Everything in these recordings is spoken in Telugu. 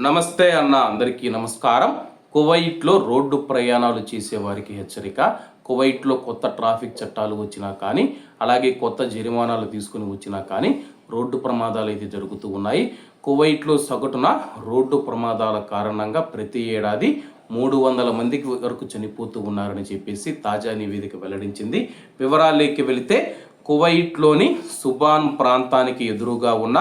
నమస్తే అన్న, అందరికీ నమస్కారం. కువైట్లో రోడ్డు ప్రయాణాలు చేసే వారికి హెచ్చరిక. కువైట్లో కొత్త ట్రాఫిక్ చట్టాలు వచ్చినా కానీ, అలాగే కొత్త జరిమానాలు తీసుకుని వచ్చినా కానీ రోడ్డు ప్రమాదాలు అయితే జరుగుతూ ఉన్నాయి. కువైట్లో సగటున రోడ్డు ప్రమాదాల కారణంగా ప్రతి ఏడాది 300 మందికి వరకు చనిపోతూ ఉన్నారని చెప్పేసి తాజా నివేదిక వెల్లడించింది. వివరాల్లోకి వెళితే, కువైట్లోని సుబాన్ ప్రాంతానికి ఎదురుగా ఉన్న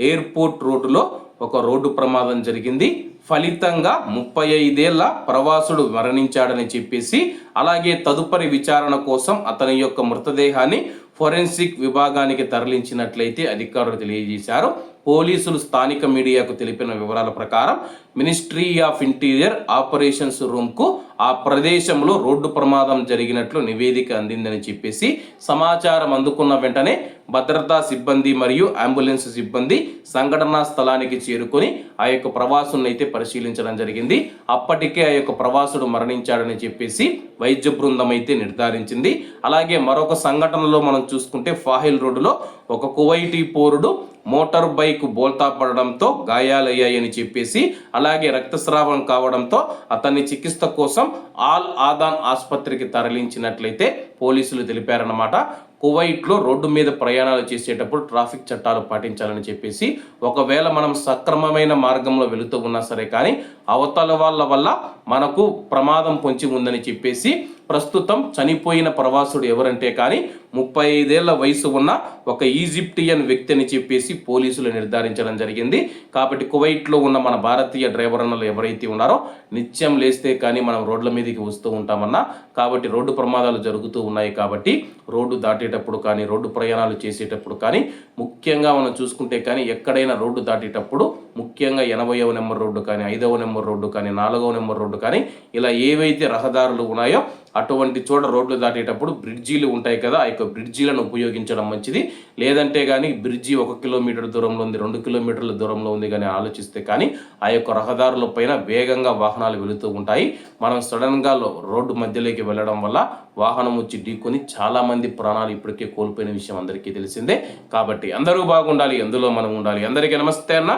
ఎయిర్పోర్ట్ రోడ్డులో ఒక రోడ్డు ప్రమాదం జరిగింది. ఫలితంగా 35 ఏళ్ల ప్రవాసుడు మరణించాడని చెప్పేసి, అలాగే తదుపరి విచారణ కోసం అతని యొక్క మృతదేహాన్ని ఫోరెన్సిక్ విభాగానికి తరలించినట్లయితే అధికారులు తెలియజేశారు. పోలీసులు స్థానిక మీడియాకు తెలిపిన వివరాల ప్రకారం మినిస్ట్రీ ఆఫ్ ఇంటీరియర్ ఆపరేషన్స్ రూమ్కు ఆ ప్రదేశంలో రోడ్డు ప్రమాదం జరిగినట్లు నివేదిక అందిందని చెప్పేసి సమాచారం అందుకున్న వెంటనే భద్రతా సిబ్బంది మరియు అంబులెన్స్ సిబ్బంది సంఘటనా స్థలానికి చేరుకొని ఆ యొక్క ప్రవాసుని అయితే పరిశీలించడం జరిగింది. అప్పటికే ఆ యొక్క ప్రవాసుడు మరణించాడని చెప్పేసి వైద్య బృందం అయితే నిర్ధారించింది. అలాగే మరొక సంఘటనలో మనం చూసుకుంటే, ఫాహిల్ రోడ్డులో ఒక కువైటీ పౌరుడు మోటార్ బైక్ బోల్తా పడడంతో గాయాలయ్యాయని చెప్పేసి, అలాగే రక్తస్రావం కావడంతో అతన్ని చికిత్స కోసం ఆల్ ఆదాన్ ఆసుపత్రికి తరలించినట్లయితే పోలీసులు తెలిపారన్నమాట. కువైట్లో రోడ్డు మీద ప్రయాణాలు చేసేటప్పుడు ట్రాఫిక్ చట్టాలు పాటించాలని చెప్పేసి, ఒకవేళ మనం సక్రమమైన మార్గంలో వెళుతూ ఉన్నా సరే కానీ అవతల వాళ్ళ వల్ల మనకు ప్రమాదం పొంచి ఉందని చెప్పేసి, ప్రస్తుతం చనిపోయిన ప్రవాసుడు ఎవరంటే కానీ 35 ఏళ్ల వయసు ఉన్న ఒక ఈజిప్టియన్ వ్యక్తి అని చెప్పేసి పోలీసులు నిర్ధారించడం జరిగింది. కాబట్టి కువైట్లో ఉన్న మన భారతీయ డ్రైవర్ అన్నలు ఎవరైతే ఉన్నారో, నిత్యం లేస్తే కానీ మనం రోడ్ల మీదకి వస్తూ ఉంటామన్నా. కాబట్టి రోడ్డు ప్రమాదాలు జరుగుతూ ఉన్నాయి. కాబట్టి రోడ్డు దాటేటప్పుడు కానీ, రోడ్డు ప్రయాణాలు చేసేటప్పుడు కానీ, ముఖ్యంగా మనం చూసుకుంటే కానీ ఎక్కడైనా రోడ్డు దాటేటప్పుడు ముఖ్యంగా 80వ నెంబర్ రోడ్డు కానీ, 5వ నెంబర్ రోడ్డు కానీ, 4వ నెంబర్ రోడ్డు కానీ, ఇలా ఏవైతే రహదారులు ఉన్నాయో అటువంటి చోట రోడ్లు దాటేటప్పుడు బ్రిడ్జీలు ఉంటాయి కదా, ఆ యొక్క బ్రిడ్జీలను ఉపయోగించడం మంచిది. లేదంటే కానీ బ్రిడ్జి 1 కిలోమీటర్ దూరంలో ఉంది, 2 కిలోమీటర్ల దూరంలో ఉంది కానీ ఆలోచిస్తే కానీ ఆ యొక్క రహదారుల పైన వేగంగా వాహనాలు వెళుతూ ఉంటాయి. మనం సడన్గా రోడ్డు మధ్యలోకి వెళ్ళడం వల్ల వాహనం వచ్చి ఢీకొని చాలా మంది ప్రాణాలు ఇప్పటికే కోల్పోయిన విషయం అందరికీ తెలిసిందే. కాబట్టి అందరూ బాగుండాలి, ఎందులో మనం ఉండాలి. అందరికీ నమస్తే అన్న,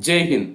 జై హింద్.